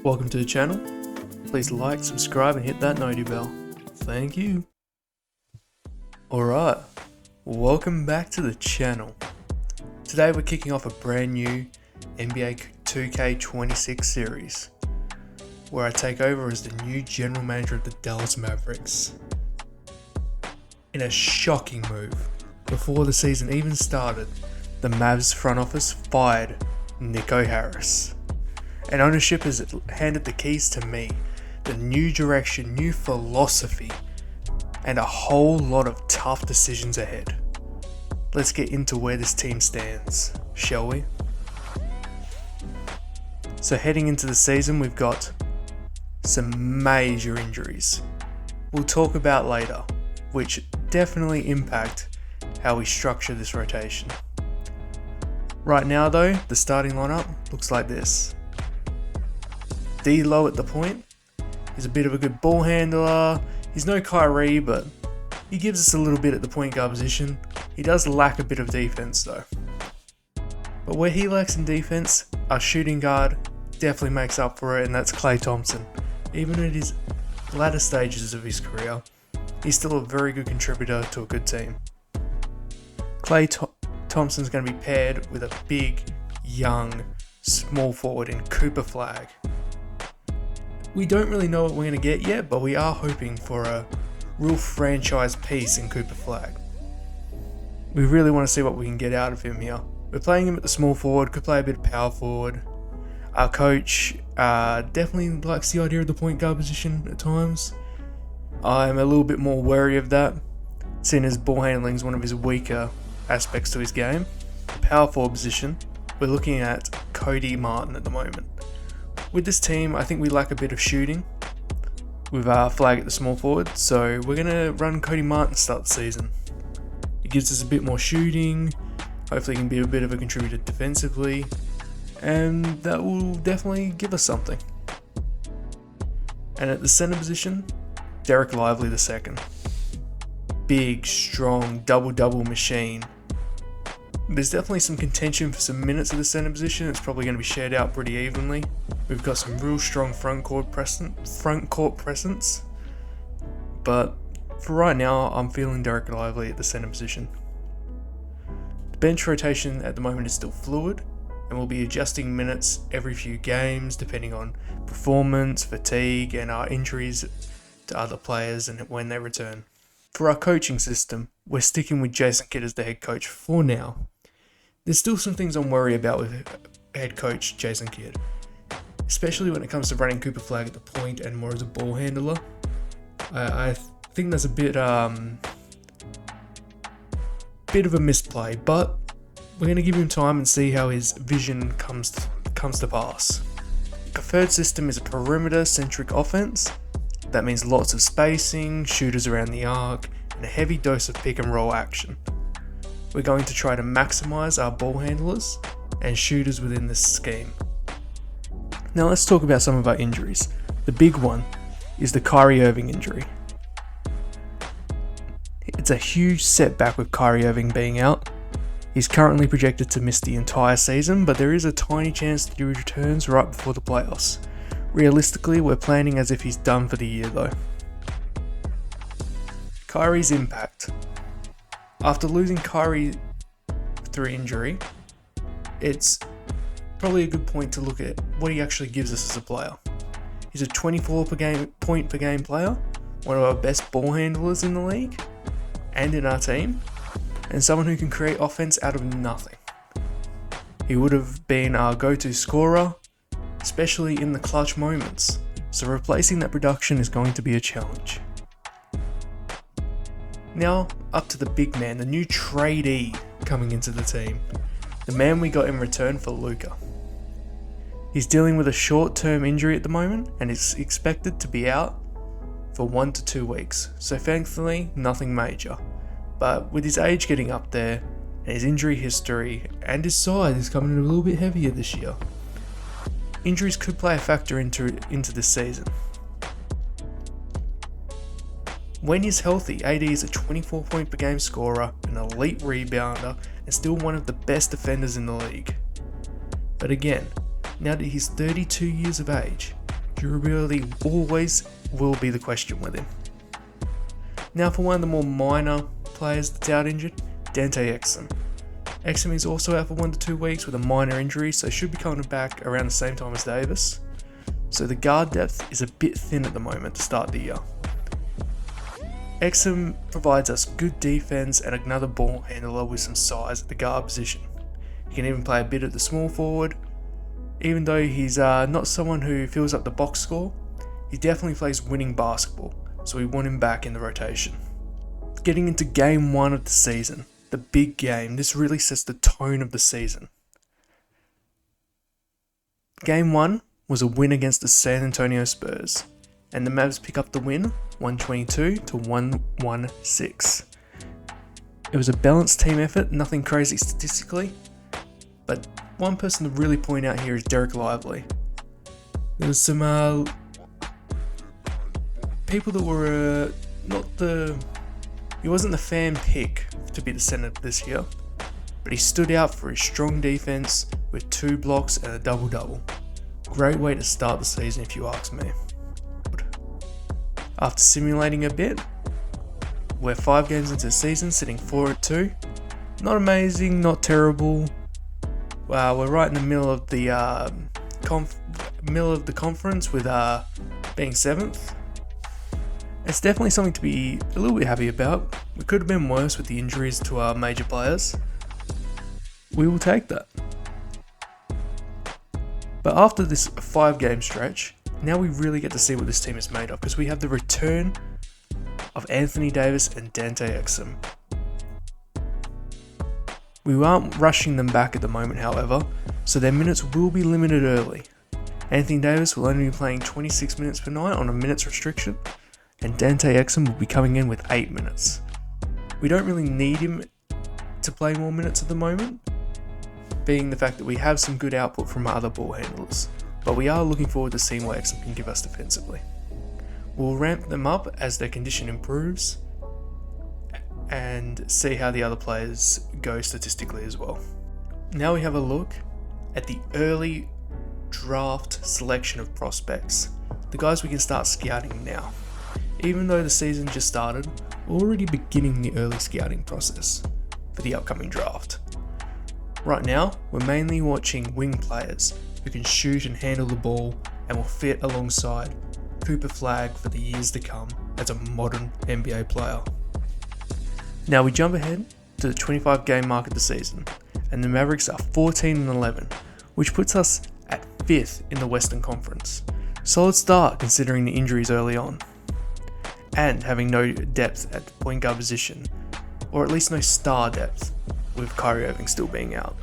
Welcome to the channel. Please like, subscribe and hit that noti bell. Thank you. Alright, welcome back to the channel. Today we're kicking off a brand new NBA 2K26 series, where I take over as the new general manager of the Dallas Mavericks. In a shocking move, before the season even started, the Mavs front office fired Nico Harris. And ownership has handed the keys to me, the new direction, new philosophy, and a whole lot of tough decisions ahead. Let's get into where this team stands, shall we? So heading into the season, we've got some major injuries we'll talk about later, which definitely impact how we structure this rotation. Right now though, the starting lineup looks like this. D-Lo at the point. He's a bit of a good ball handler. He's no Kyrie, but he gives us a little bit at the point guard position. He does lack a bit of defense though. But where he lacks in defense, our shooting guard definitely makes up for it, and that's Klay Thompson. Even at his latter stages of his career, he's still a very good contributor to a good team. Thompson's going to be paired with a big, young, small forward in Cooper Flag. We don't really know what we're going to get yet, but we are hoping for a real franchise piece in Cooper Flag. We really want to see what we can get out of him here. We're playing him at the small forward, could play a bit of power forward. Our coach definitely likes the idea of the point guard position at times. I'm a little bit more wary of that, seeing as ball handling is one of his weaker aspects to his game. Power forward position, we're looking at Cody Martin at the moment. With this team, I think we lack a bit of shooting with our Flag at the small forward, so we're going to run Cody Martin to start the season. It gives us a bit more shooting, hopefully he can be a bit of a contributor defensively, and that will definitely give us something. And at the center position, Derek Lively II. Big, strong, double-double machine. There's definitely some contention for some minutes at the center position. It's probably going to be shared out pretty evenly. We've got some real strong front court presence. But for right now, I'm feeling Derek Lively at the center position. The bench rotation at the moment is still fluid, and we'll be adjusting minutes every few games depending on performance, fatigue, and our injuries to other players and when they return. For our coaching system, we're sticking with Jason Kidd as the head coach for now. There's still some things I'm worried about with head coach Jason Kidd, especially when it comes to running Cooper Flag at the point and more as a ball handler. I think that's a bit of a misplay, but we're going to give him time and see how his vision comes to pass. Preferred system is a perimeter-centric offense. That means lots of spacing, shooters around the arc, and a heavy dose of pick and roll action. We're going to try to maximize our ball handlers and shooters within this scheme. Now let's talk about some of our injuries. The big one is the Kyrie Irving injury. It's a huge setback with Kyrie Irving being out. He's currently projected to miss the entire season, but there is a tiny chance that he returns right before the playoffs. Realistically, we're planning as if he's done for the year though. Kyrie's impact. After losing Kyrie through injury, it's probably a good point to look at what he actually gives us as a player. He's a 24 point per game player, one of our best ball handlers in the league and in our team, and someone who can create offense out of nothing. He would have been our go-to scorer, especially in the clutch moments, so replacing that production is going to be a challenge. Now, up to the big man, the new tradee coming into the team, the man we got in return for Luka. He's dealing with a short-term injury at the moment and is expected to be out for 1 to 2 weeks, so thankfully nothing major. But with his age getting up there, and his injury history, and his size is coming in a little bit heavier this year, injuries could play a factor into this season. When he's healthy, AD is a 24 point per game scorer, an elite rebounder, and still one of the best defenders in the league. But again, now that he's 32 years of age, durability always will be the question with him. Now for one of the more minor players that's out injured, Dante Exum. Exum is also out for 1 to 2 weeks with a minor injury, so should be coming back around the same time as Davis. So the guard depth is a bit thin at the moment to start the year. Exum provides us good defense and another ball handler with some size at the guard position. He can even play a bit at the small forward. Even though he's not someone who fills up the box score, he definitely plays winning basketball, so we want him back in the rotation. Getting into game 1 of the season, the big game, this really sets the tone of the season. Game 1 was a win against the San Antonio Spurs, and the Mavs pick up the win 122 to 116. It was a balanced team effort, nothing crazy statistically, but one person to really point out here is Derek Lively. There was some people that were he wasn't the fan pick to be the center this year, but he stood out for his strong defense with 2 blocks and a double-double. Great way to start the season if you ask me. After simulating a bit, we're 5 games into the season, sitting 4-2. Not amazing, not terrible. We're right in the middle of the conference with being 7th. It's definitely something to be a little bit happy about. We could have been worse with the injuries to our major players. We will take that. But after this 5-game stretch, now we really get to see what this team is made of, because we have the return of Anthony Davis and Dante Exum. We aren't rushing them back at the moment, however, so their minutes will be limited early. Anthony Davis will only be playing 26 minutes per night on a minutes restriction, and Dante Exum will be coming in with 8 minutes. We don't really need him to play more minutes at the moment, being the fact that we have some good output from our other ball handlers, but we are looking forward to seeing what Exum can give us defensively. We'll ramp them up as their condition improves, and see how the other players go statistically as well. Now we have a look at the early draft selection of prospects, the guys we can start scouting now. Even though the season just started, we're already beginning the early scouting process for the upcoming draft. Right now, we're mainly watching wing players who can shoot and handle the ball and will fit alongside Cooper Flagg for the years to come as a modern NBA player. Now we jump ahead to the 25 game mark of the season, and the Mavericks are 14-11, which puts us at 5th in the Western Conference. Solid start considering the injuries early on, and having no depth at the point guard position, or at least no star depth, with Kyrie Irving still being out.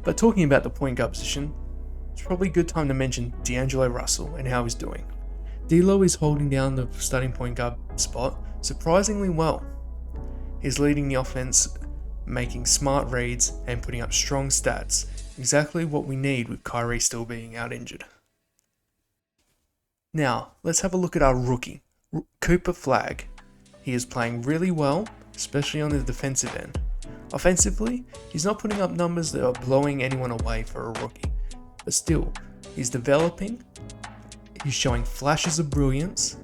But talking about the point guard position, it's probably a good time to mention D'Angelo Russell and how he's doing. D'Lo is holding down the starting point guard spot surprisingly well. He's leading the offense, making smart reads and putting up strong stats, exactly what we need with Kyrie still being out injured. Now, let's have a look at our rookie, Cooper Flagg. He is playing really well, especially on the defensive end. Offensively, he's not putting up numbers that are blowing anyone away for a rookie, but still, he's developing, he's showing flashes of brilliance,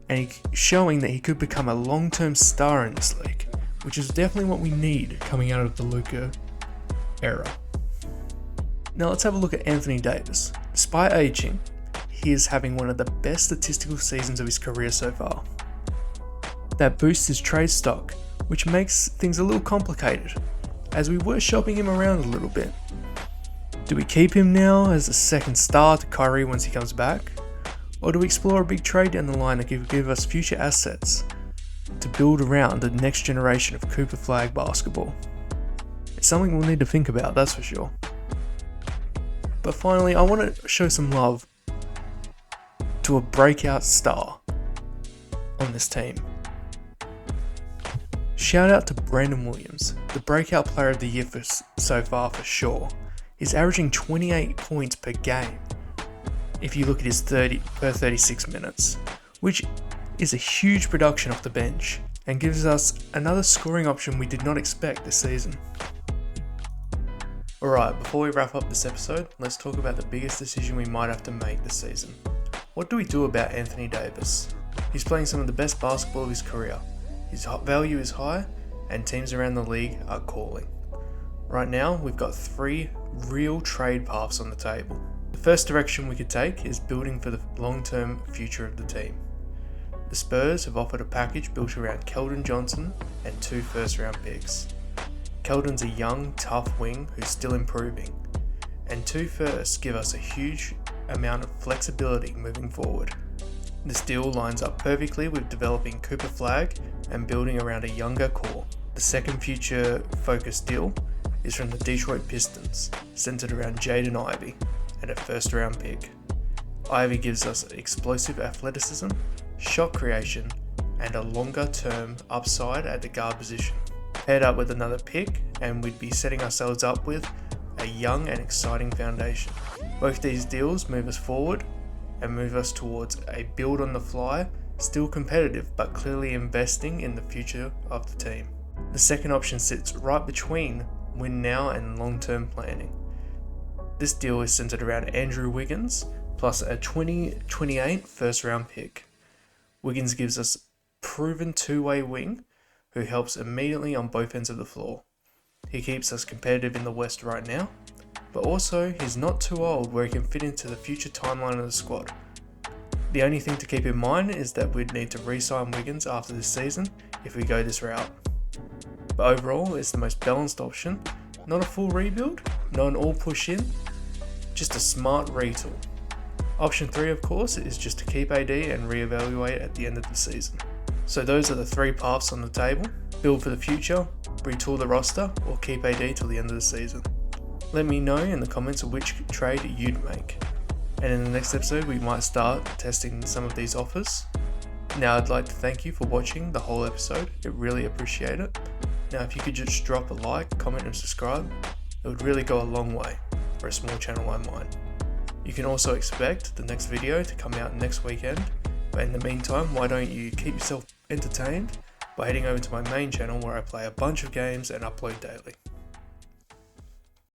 and he's showing that he could become a long-term star in this league, which is definitely what we need coming out of the Luka era. Now let's have a look at Anthony Davis. Despite aging, he is having one of the best statistical seasons of his career so far. That boosts his trade stock, which makes things a little complicated, as we were shopping him around a little bit. Do we keep him now as a second star to Kyrie once he comes back? Or do we explore a big trade down the line that could give us future assets to build around the next generation of Cooper Flagg basketball? It's something we'll need to think about, that's for sure. But finally, I want to show some love to a breakout star on this team. Shout out to Brandon Williams, the breakout player of the year so far for sure. He's averaging 28 points per game if you look at his 30 per 36 minutes, which is a huge production off the bench and gives us another scoring option we did not expect this season. Alright, before we wrap up this episode, let's talk about the biggest decision we might have to make this season. What do we do about Anthony Davis? He's playing some of the best basketball of his career. His value is high, and teams around the league are calling. Right now, we've got 3 real trade paths on the table. The first direction we could take is building for the long-term future of the team. The Spurs have offered a package built around Keldon Johnson and 2 first-round picks. Keldon's a young, tough wing who's still improving, and 2 firsts give us a huge amount of flexibility moving forward. This deal lines up perfectly with developing Cooper Flagg and building around a younger core. The second future-focused deal is from the Detroit Pistons, centered around Jaden Ivey and a first-round pick. Ivey gives us explosive athleticism, shot creation, and a longer-term upside at the guard position. Paired up with another pick, and we'd be setting ourselves up with a young and exciting foundation. Both these deals move us forward and move us towards a build on the fly, still competitive but clearly investing in the future of the team. The second option sits right between win now and long-term planning. This deal is centered around Andrew Wiggins plus a 2028 first-round pick. Wiggins gives us proven two-way wing who helps immediately on both ends of the floor. He keeps us competitive in the West right now, but also he's not too old where he can fit into the future timeline of the squad. The only thing to keep in mind is that we'd need to re-sign Wiggins after this season if we go this route. But overall, it's the most balanced option, not a full rebuild, not an all push in, just a smart retool. Option 3 of course is just to keep AD and reevaluate at the end of the season. So those are the 3 paths on the table: build for the future, retool the roster, or keep AD till the end of the season. Let me know in the comments which trade you'd make. And in the next episode we might start testing some of these offers. Now I'd like to thank you for watching the whole episode, I really appreciate it. Now if you could just drop a like, comment and subscribe, it would really go a long way for a small channel like mine. You can also expect the next video to come out next weekend, but in the meantime, why don't you keep yourself entertained by heading over to my main channel where I play a bunch of games and upload daily.